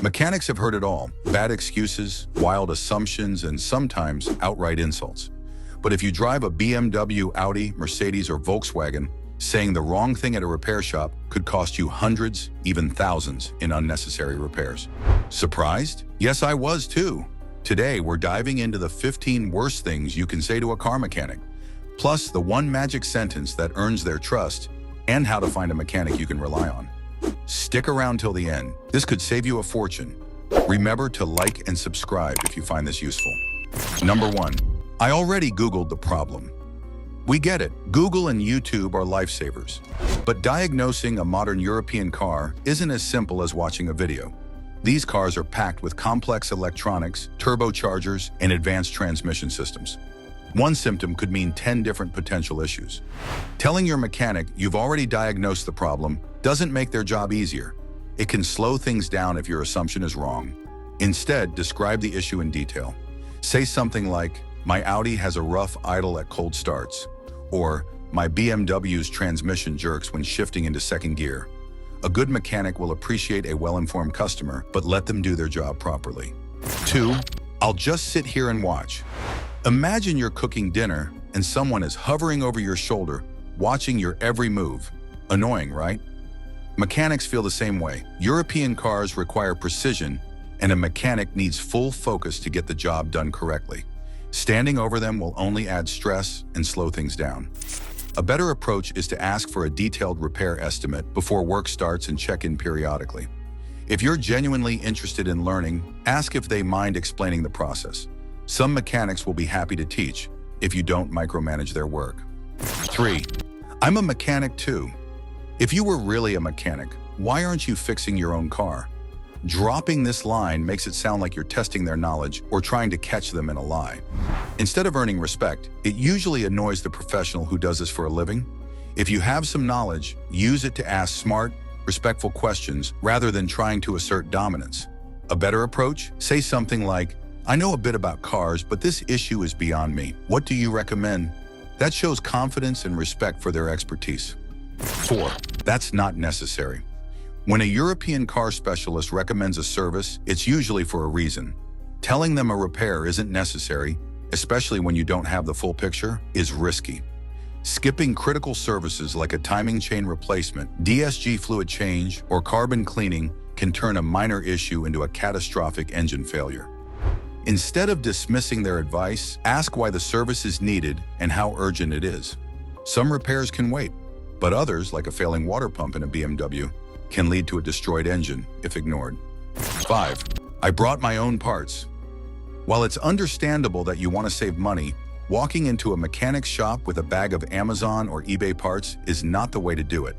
Mechanics have heard it all: bad excuses, wild assumptions, and sometimes outright insults. But if you drive a BMW, Audi, Mercedes, or Volkswagen, saying the wrong thing at a repair shop could cost you hundreds, even thousands, in unnecessary repairs. Surprised? Yes, I was too. Today, we're diving into the 15 worst things you can say to a car mechanic, plus the one magic sentence that earns their trust, and how to find a mechanic you can rely on. Stick around till the end. This could save you a fortune. Remember to like and subscribe if you find this useful. Number 1. I already Googled the problem. We get it. Google and YouTube are lifesavers. But diagnosing a modern European car isn't as simple as watching a video. These cars are packed with complex electronics, turbochargers, and advanced transmission systems. One symptom could mean 10 different potential issues. Telling your mechanic you've already diagnosed the problem doesn't make their job easier. It can slow things down if your assumption is wrong. Instead, describe the issue in detail. Say something like, "My Audi has a rough idle at cold starts," or "My BMW's transmission jerks when shifting into second gear." A good mechanic will appreciate a well-informed customer, but let them do their job properly. 2. I'll just sit here and watch. Imagine you're cooking dinner and someone is hovering over your shoulder, watching your every move. Annoying, right? Mechanics feel the same way. European cars require precision, and a mechanic needs full focus to get the job done correctly. Standing over them will only add stress and slow things down. A better approach is to ask for a detailed repair estimate before work starts and check in periodically. If you're genuinely interested in learning, ask if they mind explaining the process. Some mechanics will be happy to teach if you don't micromanage their work. 3. I'm a mechanic too. If you were really a mechanic, why aren't you fixing your own car? Dropping this line makes it sound like you're testing their knowledge or trying to catch them in a lie. Instead of earning respect, it usually annoys the professional who does this for a living. If you have some knowledge, use it to ask smart, respectful questions rather than trying to assert dominance. A better approach? Say something like, "I know a bit about cars, but this issue is beyond me. What do you recommend?" That shows confidence and respect for their expertise. 4. That's not necessary. When a European car specialist recommends a service, it's usually for a reason. Telling them a repair isn't necessary, especially when you don't have the full picture, is risky. Skipping critical services like a timing chain replacement, DSG fluid change, or carbon cleaning can turn a minor issue into a catastrophic engine failure. Instead of dismissing their advice, ask why the service is needed and how urgent it is. Some repairs can wait, but others, like a failing water pump in a BMW, can lead to a destroyed engine if ignored. 5. I brought my own parts. While it's understandable that you want to save money, walking into a mechanic's shop with a bag of Amazon or eBay parts is not the way to do it.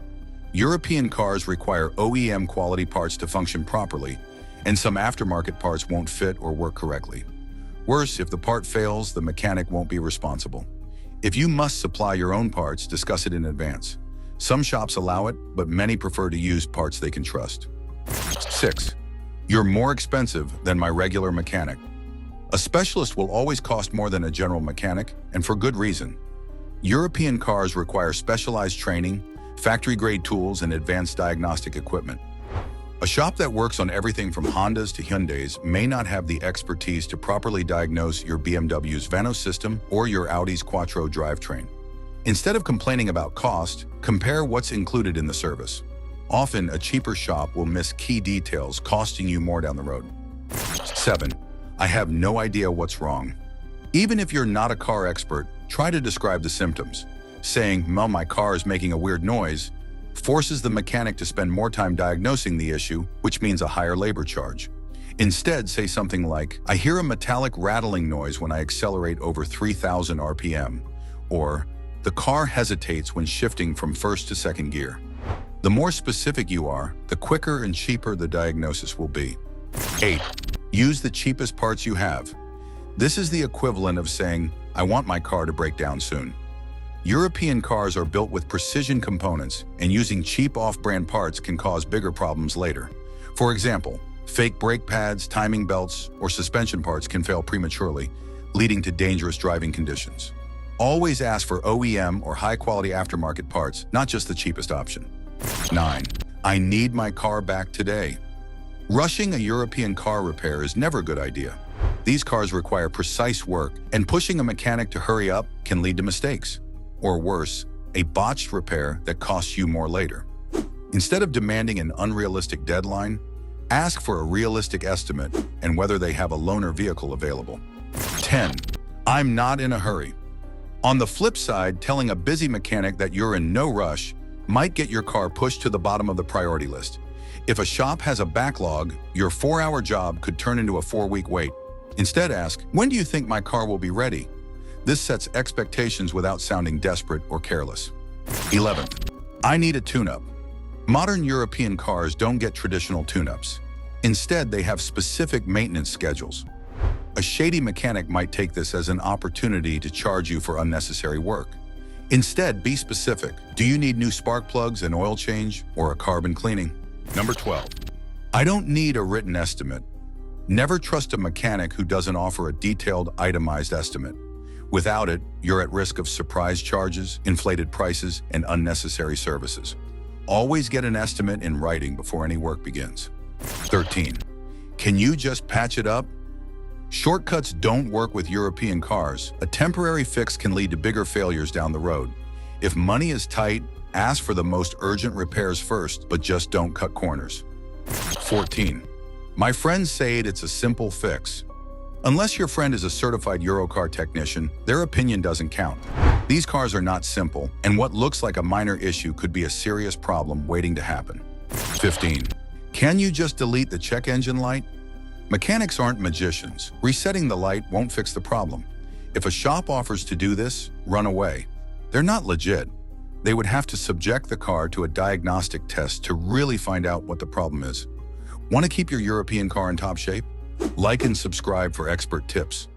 European cars require OEM quality parts to function properly, and some aftermarket parts won't fit or work correctly. Worse, if the part fails, the mechanic won't be responsible. If you must supply your own parts, discuss it in advance. Some shops allow it, but many prefer to use parts they can trust. 6. You're more expensive than my regular mechanic. A specialist will always cost more than a general mechanic, and for good reason. European cars require specialized training, factory-grade tools, and advanced diagnostic equipment. A shop that works on everything from Hondas to Hyundais may not have the expertise to properly diagnose your BMW's Vanos system or your Audi's Quattro drivetrain. Instead of complaining about cost, compare what's included in the service. Often, a cheaper shop will miss key details, costing you more down the road. 7. I have no idea what's wrong. Even if you're not a car expert, try to describe the symptoms. Saying, "Well, my car is making a weird noise," forces the mechanic to spend more time diagnosing the issue, which means a higher labor charge. Instead, say something like, "I hear a metallic rattling noise when I accelerate over 3,000 RPM," or "The car hesitates when shifting from first to second gear." The more specific you are, the quicker and cheaper the diagnosis will be. 8. Use the cheapest parts you have. This is the equivalent of saying, "I want my car to break down soon." European cars are built with precision components, and using cheap off-brand parts can cause bigger problems later. For example, fake brake pads, timing belts, or suspension parts can fail prematurely, leading to dangerous driving conditions. Always ask for OEM or high-quality aftermarket parts, not just the cheapest option. 9. I need my car back today. Rushing a European car repair is never a good idea. These cars require precise work, and pushing a mechanic to hurry up can lead to mistakes. Or worse, a botched repair that costs you more later. Instead of demanding an unrealistic deadline, ask for a realistic estimate and whether they have a loaner vehicle available. 10. I'm not in a hurry. On the flip side, telling a busy mechanic that you're in no rush might get your car pushed to the bottom of the priority list. If a shop has a backlog, your 4-hour job could turn into a 4-week wait. Instead, ask, when do you think my car will be ready? This sets expectations without sounding desperate or careless. 11. I need a tune-up. Modern European cars don't get traditional tune-ups. Instead, they have specific maintenance schedules. A shady mechanic might take this as an opportunity to charge you for unnecessary work. Instead, be specific. Do you need new spark plugs, an oil change, or a carbon cleaning? Number 12. I don't need a written estimate. Never trust a mechanic who doesn't offer a detailed, itemized estimate. Without it, you're at risk of surprise charges, inflated prices, and unnecessary services. Always get an estimate in writing before any work begins. 13. Can you just patch it up? Shortcuts don't work with European cars. A temporary fix can lead to bigger failures down the road. If money is tight, ask for the most urgent repairs first, but just don't cut corners. 14. My friends say it's a simple fix. Unless your friend is a certified Eurocar technician, their opinion doesn't count. These cars are not simple, and what looks like a minor issue could be a serious problem waiting to happen. 15. Can you just delete the check engine light? Mechanics aren't magicians. Resetting the light won't fix the problem. If a shop offers to do this, run away. They're not legit. They would have to subject the car to a diagnostic test to really find out what the problem is. Want to keep your European car in top shape? Like and subscribe for expert tips.